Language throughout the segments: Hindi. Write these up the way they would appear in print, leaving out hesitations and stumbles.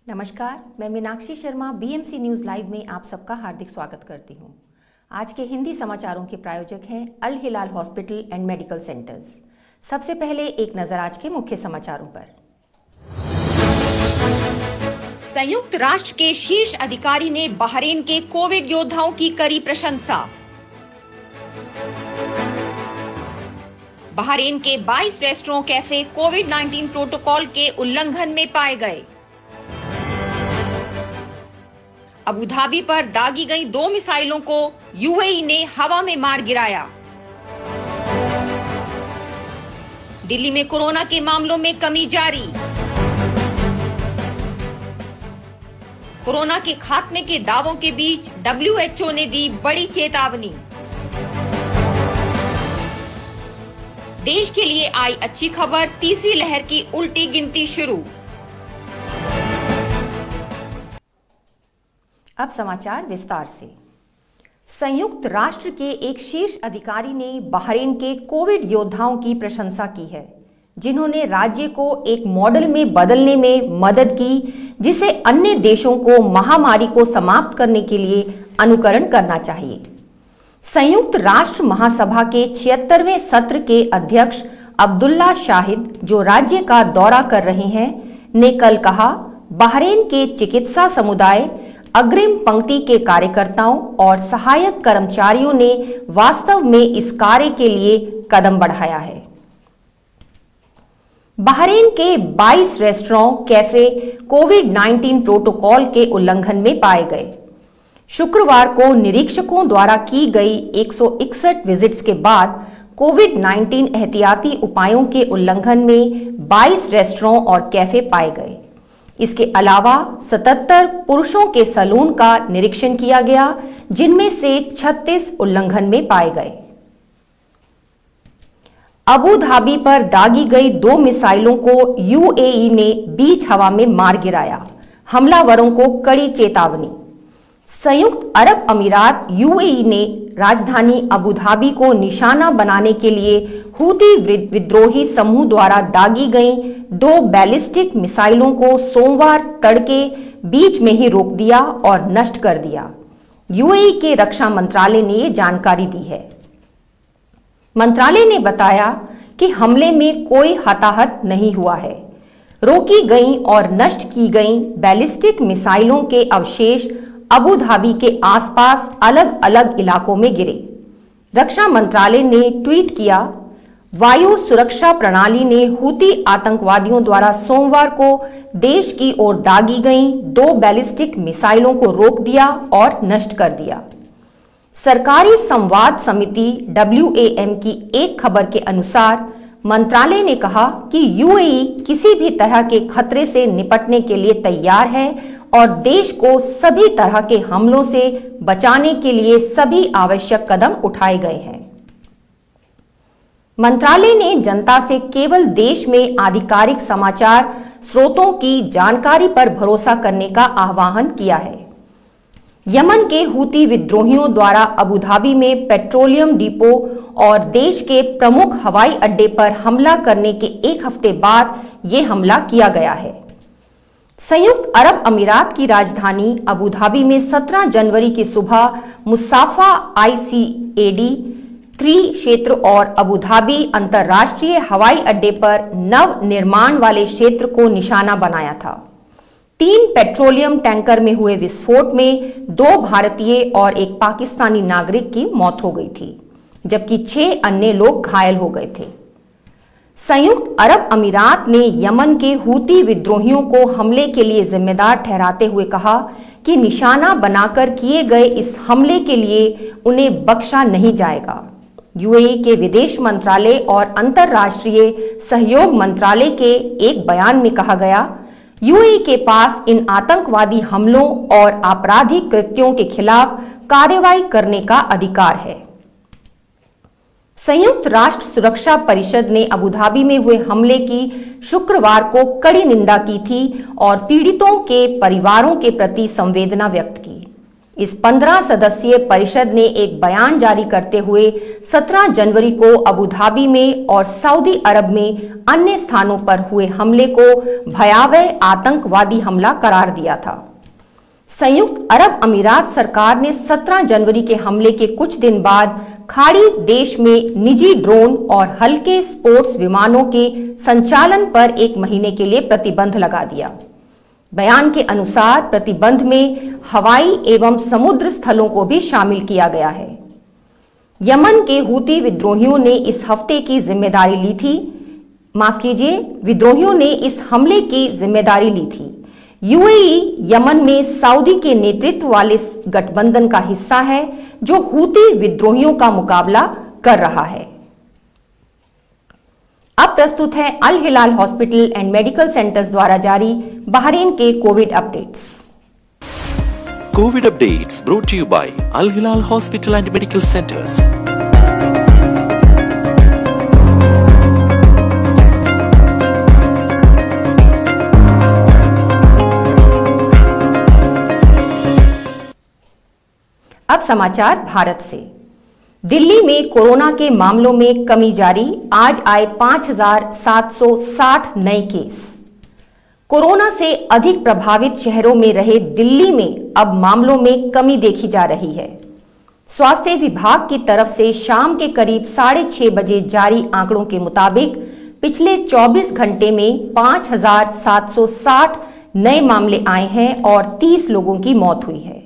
नमस्कार, मैं Meenakshi Sharma BMC news live में आप सबका हार्दिक स्वागत करती हूं। आज के हिंदी समाचारों के प्रायोजक हैं अल हिलाल हॉस्पिटल एंड मेडिकल सेंटर्स। सबसे पहले एक नजर आज के मुख्य समाचारों पर। संयुक्त राष्ट्र के शीर्ष अधिकारी ने बहरीन के कोविड योद्धाओं की करी प्रशंसा। बहरीन के 22 रेस्टोरेंट कैफे कोविड-19 प्रोटोकॉल के उल्लंघन में पाए गए। अबू धाबी पर दागी गई 2 मिसाइलों को यूएई ने हवा में मार गिराया। दिल्ली में कोरोना के मामलों में कमी जारी। कोरोना के खात्मे के दावों के बीच डब्ल्यूएचओ ने दी बड़ी चेतावनी। देश के लिए आई अच्छी खबर, तीसरी लहर की उल्टी गिनती शुरू। अब समाचार विस्तार से। संयुक्त राष्ट्र के एक शीर्ष अधिकारी ने बहरीन के कोविड योद्धाओं की प्रशंसा की है, जिन्होंने राज्य को एक मॉडल में बदलने में मदद की, जिसे अन्य देशों को महामारी को समाप्त करने के लिए अनुकरण करना चाहिए। संयुक्त राष्ट्र महासभा के 76वें सत्र के अध्यक्ष अब्दुल्ला शाहिद, जो राज्य का दौरा कर रहे हैं, ने कल कहा, बहरीन के चिकित्सा समुदाय, अग्रिम पंक्ति के कार्यकर्ताओं और सहायक कर्मचारियों ने वास्तव में इस कार्य के लिए कदम बढ़ाया है। बहरीन के 22 रेस्टोरेंट कैफे कोविड-19 प्रोटोकॉल के उल्लंघन में पाए गए। शुक्रवार को निरीक्षकों द्वारा की गई 161 विजिट्स के बाद कोविड-19 एहतियाती उपायों के उल्लंघन में 22 रेस्टोरेंट और कैफे पाए गए। इसके अलावा 77 पुरुषों के सैलून का निरीक्षण किया गया, जिनमें से 36 उल्लंघन में पाए गए। अबू धाबी पर दागी गई 2 मिसाइलों को यूएई ने बीच हवा में मार गिराया, हमलावरों को कड़ी चेतावनी। संयुक्त अरब अमीरात यूएई ने राजधानी अबू धाबी को निशाना बनाने के लिए हूती विद्रोही समूह द्वारा दागी गई 2 बैलिस्टिक मिसाइलों को सोमवार तड़के बीच में ही रोक दिया और नष्ट कर दिया। यूएई के रक्षा मंत्रालय ने ये जानकारी दी है। मंत्रालय ने बताया कि हमले में कोई हताहत नहीं हुआ है। रोकी गई और नष्ट की गई बैलिस्टिक मिसाइलों के अवशेष अबू धाबी के आसपास अलग अलग इलाकों में गिरे। रक्षा मंत्रालय ने ट्वीट किया, वायु सुरक्षा प्रणाली ने हूती आतंकवादियों द्वारा सोमवार को देश की ओर दागी गई 2 बैलिस्टिक मिसाइलों को रोक दिया और नष्ट कर दिया। सरकारी संवाद समिति WAM की एक खबर के अनुसार मंत्रालय ने कहा कि यूएई किसी भी तरह के खतरे से निपटने के लिए तैयार है और देश को सभी तरह के हमलों से बचाने के लिए सभी आवश्यक कदम उठाए गए हैं। मंत्रालय ने जनता से केवल देश में आधिकारिक समाचार स्रोतों की जानकारी पर भरोसा करने का आह्वान किया है। यमन के हूती विद्रोहियों द्वारा अबू धाबी में पेट्रोलियम डिपो और देश के प्रमुख हवाई अड्डे पर हमला करने के एक हफ्ते बाद यह हमला किया गया है। संयुक्त अरब अमीरात की राजधानी अबू धाबी में 17 जनवरी की सुबह मुसाफा ICAD 3 क्षेत्र और अबू धाबी अंतर्राष्ट्रीय हवाई अड्डे पर नव निर्माण वाले क्षेत्र को निशाना बनाया था। 3 पेट्रोलियम टैंकर में हुए विस्फोट में 2 भारतीय और 1 पाकिस्तानी नागरिक की मौत हो गई थी, जबकि 6 अन्य लोग घायल हो गए थे। संयुक्त अरब अमीरात ने यमन के हूती विद्रोहियों को हमले के लिए जिम्मेदार ठहराते हुए कहा कि निशाना बनाकर किए गए इस हमले के लिए उन्हें बख्शा नहीं जाएगा। यूएई के विदेश मंत्रालय और अंतर्राष्ट्रीय सहयोग मंत्रालय के एक बयान में कहा गया, यूएई के पास इन आतंकवादी हमलों और आपराधिक कृत्यों के खिलाफ कार्रवाई करने का अधिकार है। संयुक्त राष्ट्र सुरक्षा परिषद ने अबू धाबी में हुए हमले की शुक्रवार को कड़ी निंदा की थी और पीड़ितों के परिवारों के प्रति संवेदना व्यक्त की। इस 15 सदस्यीय परिषद ने एक बयान जारी करते हुए 17 जनवरी को अबू धाबी में और सऊदी अरब में अन्य स्थानों पर हुए हमले को भयावह आतंकवादी हमला करार दिया था। संयुक्त अरब अमीरात सरकार ने 17 जनवरी के हमले के कुछ दिन बाद खाड़ी देश में निजी ड्रोन और हल्के स्पोर्ट्स विमानों के संचालन पर 1 महीने के लिए प्रतिबंध लगा दिया। बयान के अनुसार प्रतिबंध में हवाई एवं समुद्र स्थलों को भी शामिल किया गया है। यमन के हूती विद्रोहियों ने इस हफ्ते की जिम्मेदारी ली थी। विद्रोहियों ने इस हमले की जिम्मेदारी ली थी। यूएई यमन में सऊदी के नेतृत्व वाले गठबंधन का हिस्सा है जो हूती विद्रोहियों का मुकाबला कर रहा है। अब प्रस्तुत है अल हिलाल हॉस्पिटल एंड मेडिकल सेंटर्स द्वारा जारी बहरीन के Covid updates. COVID updates brought to you by Al Hilal Hospital and Medical Centers. अब समाचार भारत से। दिल्ली में कोरोना के मामलों में कमी जारी, आज आए 5,760 नए केस। कोरोना से अधिक प्रभावित शहरों में रहे दिल्ली में अब मामलों में कमी देखी जा रही है। स्वास्थ्य विभाग की तरफ से शाम के करीब 6:30 बजे जारी आंकड़ों के मुताबिक पिछले 24 घंटे में 5,760 नए मामले आए हैं और 30 लोगों की मौत हुई है।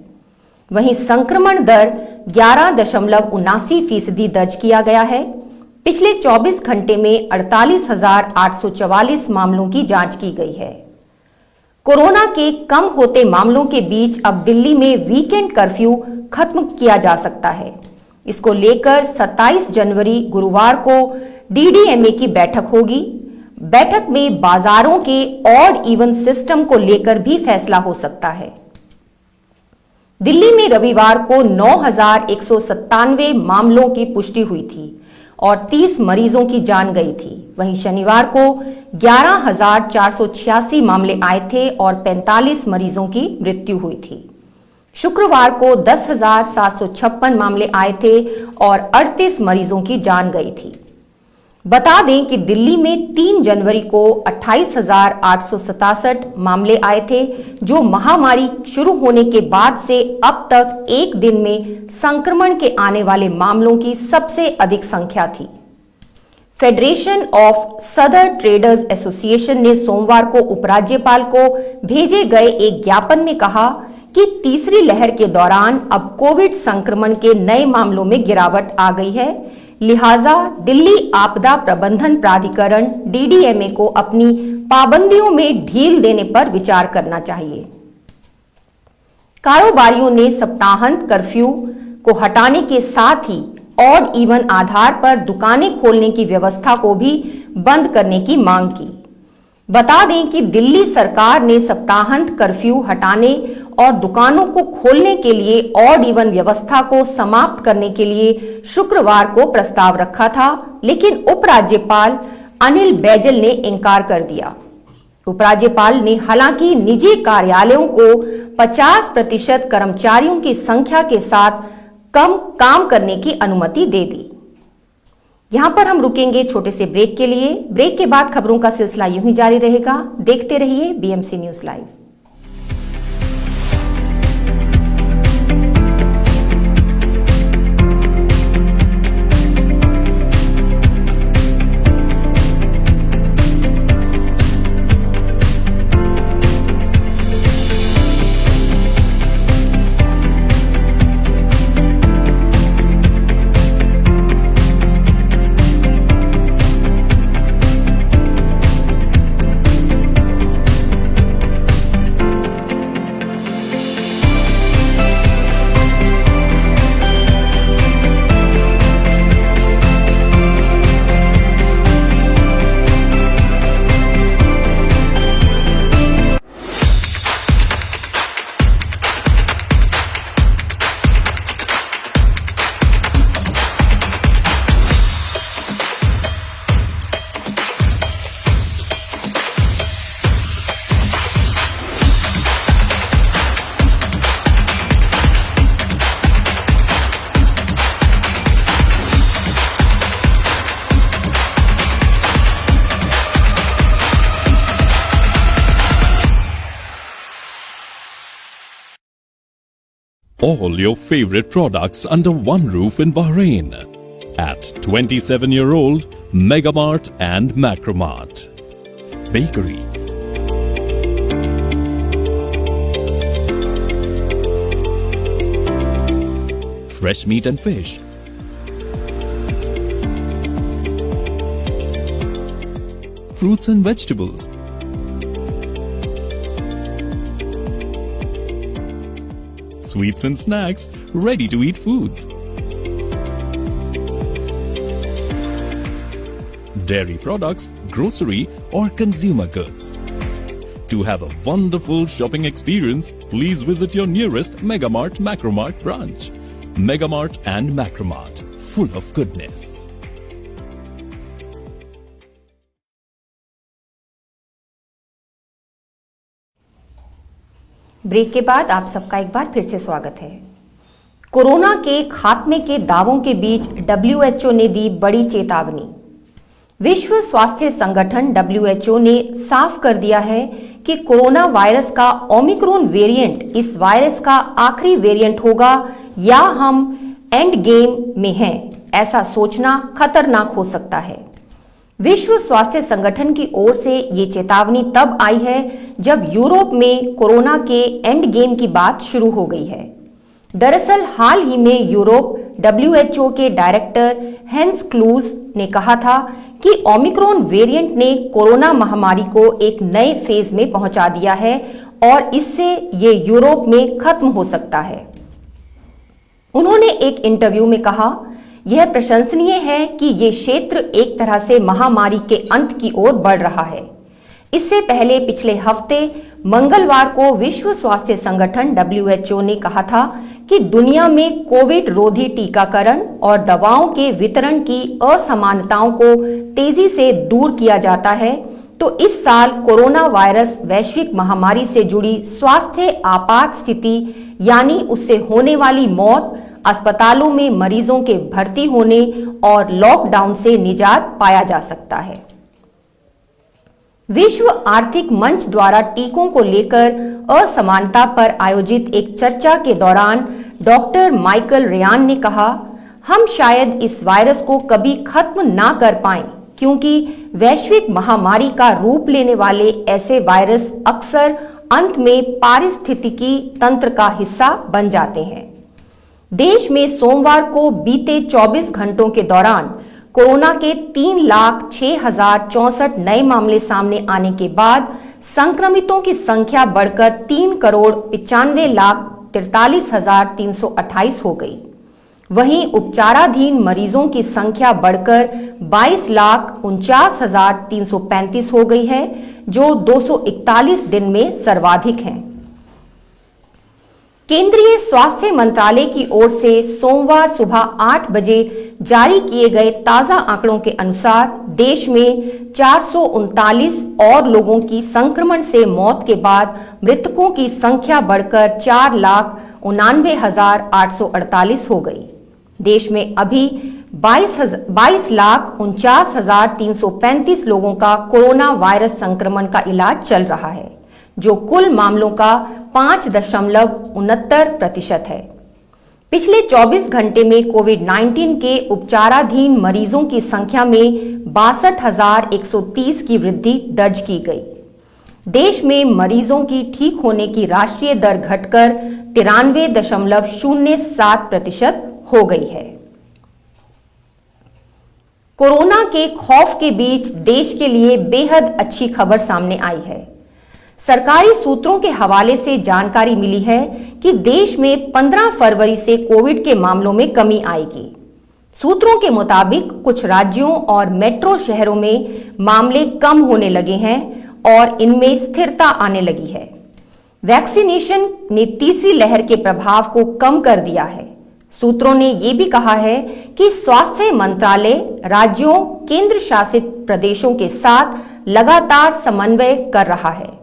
वहीं संक्रमण दर 11.79% दर्ज किया गया है। पिछले 24 घंटे में 48,844 मामलों की जांच की गई है। कोरोना के कम होते मामलों के बीच अब दिल्ली में वीकेंड कर्फ्यू खत्म किया जा सकता है। इसको लेकर 27 जनवरी गुरुवार को डीडीएमए की बैठक होगी। बैठक में बाजारों के ऑड इवन सिस्टम को लेकर भी फैसला हो सकता है। दिल्ली में रविवार को 9,197 मामलों की पुष्टि हुई थी और 30 मरीजों की जान गई थी। वहीं शनिवार को 11,486 मामले आए थे और 45 मरीजों की मृत्यु हुई थी। शुक्रवार को 10,756 मामले आए थे और 38 मरीजों की जान गई थी। बता दें कि दिल्ली में 3 जनवरी को 28,867 मामले आए थे, जो महामारी शुरू होने के बाद से अब तक एक दिन में संक्रमण के आने वाले मामलों की सबसे अधिक संख्या थी। फेडरेशन ऑफ सदर ट्रेडर्स एसोसिएशन ने सोमवार को उपराज्यपाल को भेजे गए एक ज्ञापन में कहा कि तीसरी लहर के दौरान अब कोविड संक्रमण के नए मामलों में गिरावट आ गई है, लिहाजा दिल्ली आपदा प्रबंधन प्राधिकरण डीडीएमए को अपनी पाबंदियों में ढील देने पर विचार करना चाहिए। कारोबारियों ने सप्ताहांत कर्फ्यू को हटाने के साथ ही ऑड इवन आधार पर दुकानें खोलने की व्यवस्था को भी बंद करने की मांग की। बता दें कि दिल्ली सरकार ने सप्ताहांत कर्फ्यू हटाने और दुकानों को खोलने के लिए ऑड इवन व्यवस्था को समाप्त करने के लिए शुक्रवार को प्रस्ताव रखा था, लेकिन उपराज्यपाल अनिल बैजल ने इनकार कर दिया। उपराज्यपाल ने हालांकि निजी कार्यालयों को 50% कर्मचारियों की संख्या के साथ कम काम करने की अनुमति दे दी। यहां पर हम रुकेंगे छोटे से ब्रेक के लिए। ब्रेक के बाद खबरों का सिलसिला यूं ही जारी रहेगा। देखते रहिए BMC news live. All your favorite products under one roof in Bahrain. At 27-year-old Megamart and Macromart. Bakery. Fresh meat and fish. Fruits and vegetables. Sweets and snacks, ready-to-eat foods. Dairy products, grocery or consumer goods. To have a wonderful shopping experience, please visit your nearest Megamart Macromart branch. Megamart and Macromart, full of goodness. Break के बाद आप सबका एक बार फिर से स्वागत है। कोरोना के खात्मे के दावों के बीच WHO ने दी बड़ी चेतावनी। विश्व स्वास्थ्य संगठन WHO ने साफ कर दिया है कि कोरोना वायरस का ओमिक्रॉन वेरिएंट इस वायरस का आखिरी वेरिएंट होगा या हम एंड गेम में हैं, ऐसा सोचना खतरनाक हो सकता है। विश्व स्वास्थ्य संगठन की ओर से ये चेतावनी तब आई है जब यूरोप में कोरोना के एंड गेम की बात शुरू हो गई है। दरअसल हाल ही में यूरोप WHO के डायरेक्टर हेंस क्लूज ने कहा था कि ओमिक्रॉन वेरिएंट ने कोरोना महामारी को एक नए फेज में पहुंचा दिया है और इससे ये यूरोप में खत्म हो सकता है। उन्होंने एक इंटरव्यू में कहा, यह प्रशंसनीय है कि ये क्षेत्र एक तरह से महामारी के अंत की ओर बढ़ रहा है। इससे पहले पिछले हफ्ते मंगलवार को विश्व स्वास्थ्य संगठन WHO ने कहा था कि दुनिया में कोविड रोधी टीकाकरण और दवाओं के वितरण की असमानताओं को तेजी से दूर किया जाता है, तो इस साल कोरोना वायरस वैश्विक महामारी से जुड़ी स्वास्थ्य आपात स्थिति यानी उससे होने वाली मौत, अस्पतालों में मरीजों के भर्ती होने और लॉकडाउन से निजात पाया जा सकता है। विश्व आर्थिक मंच द्वारा टीकों को लेकर असमानता पर आयोजित एक चर्चा के दौरान डॉक्टर माइकल रेयान ने कहा, हम शायद इस वायरस को कभी खत्म ना कर पाएं, क्योंकि वैश्विक महामारी का रूप लेने वाले ऐसे वायरस अक्सर अंत में पारिस्थितिकी तंत्र का हिस्सा बन जाते हैं। देश में सोमवार को बीते 24 घंटों के दौरान कोरोना के 3,06,064 नए मामले सामने आने के बाद संक्रमितों की संख्या बढ़कर 3,95,43,328 हो गई। वहीं उपचाराधीन मरीजों की संख्या बढ़कर 22,49,335 हो गई है, जो 241 दिन में सर्वाधिक है। केंद्रीय स्वास्थ्य मंत्रालय की ओर से सोमवार सुबह 8 बजे जारी किए गए ताजा आंकड़ों के अनुसार देश में 439 और लोगों की संक्रमण से मौत के बाद मृतकों की संख्या बढ़कर 4,99,848 हो गई। देश में अभी 22,49,335 लोगों का कोरोना वायरस संक्रमण का इलाज चल रहा है, जो कुल मामलों का 5.69% है। पिछले 24 घंटे में कोविड-19 के उपचाराधीन मरीजों की संख्या में 62,130 की वृद्धि दर्ज की गई। देश में मरीजों की ठीक होने की राष्ट्रीय दर घटकर 93.07% हो गई है। कोरोना के खौफ के बीच देश के लिए बेहद अच्छी खबर सामने आई है। सरकारी सूत्रों के हवाले से जानकारी मिली है कि देश में 15 फरवरी से कोविड के मामलों में कमी आएगी। सूत्रों के मुताबिक कुछ राज्यों और मेट्रो शहरों में मामले कम होने लगे हैं और इनमें स्थिरता आने लगी है। वैक्सीनेशन ने तीसरी लहर के प्रभाव को कम कर दिया है। सूत्रों ने यह भी कहा है कि स्वास्थ्य मंत्रालय राज्यों, केंद्र शासित प्रदेशों के साथ लगातार समन्वय कर रहा है।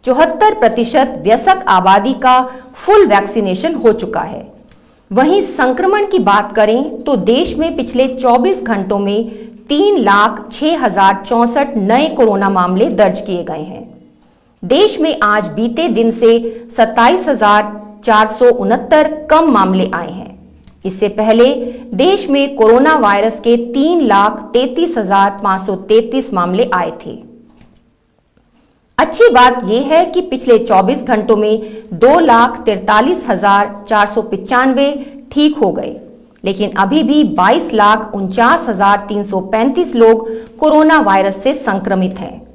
74% वयस्क आबादी का फुल वैक्सीनेशन हो चुका है। वहीं संक्रमण की बात करें तो देश में पिछले 24 घंटों में 3,06,064 नए कोरोना मामले दर्ज किए गए हैं। देश में आज बीते दिन से 469 कम मामले आए हैं। इससे पहले देश में कोरोना वायरस के 3,33,533 मामले आए थे। अच्छी बात यह है कि पिछले 24 घंटों में 2,43,495 ठीक हो गए, लेकिन अभी भी 22,49,335 लोग कोरोना वायरस से संक्रमित हैं।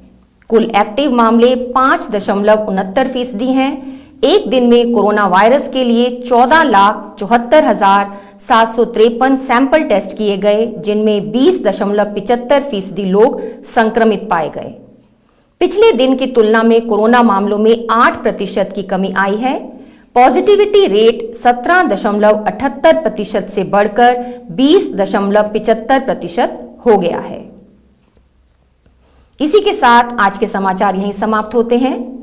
कुल एक्टिव मामले 5.69% हैं। एक दिन में कोरोना वायरस के लिए 14,74,753 सैंपल टेस्ट किए गए, जिनमें 20.75% लोग संक्रमित पाए गए। पिछले दिन की तुलना में कोरोना मामलों में 8% की कमी आई है। पॉजिटिविटी रेट 17.78% से बढ़कर 20.75% हो गया है। इसी के साथ आज के समाचार यहीं समाप्त होते हैं।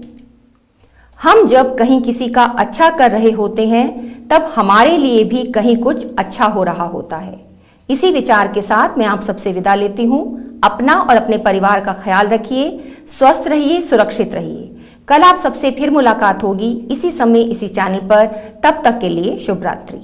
हम जब कहीं किसी का अच्छा कर रहे होते हैं, तब हमारे लिए भी कहीं कुछ अच्छा हो रहा होता है। इसी विचार के साथ मैं आप सबसे विदा लेती हूं। अपना और अपने परिवार का ख्याल रखिए, स्वस्थ रहिए, सुरक्षित रहिए। कल आप सबसे फिर मुलाकात होगी इसी समय इसी चैनल पर। तब तक के लिए शुभ रात्रि।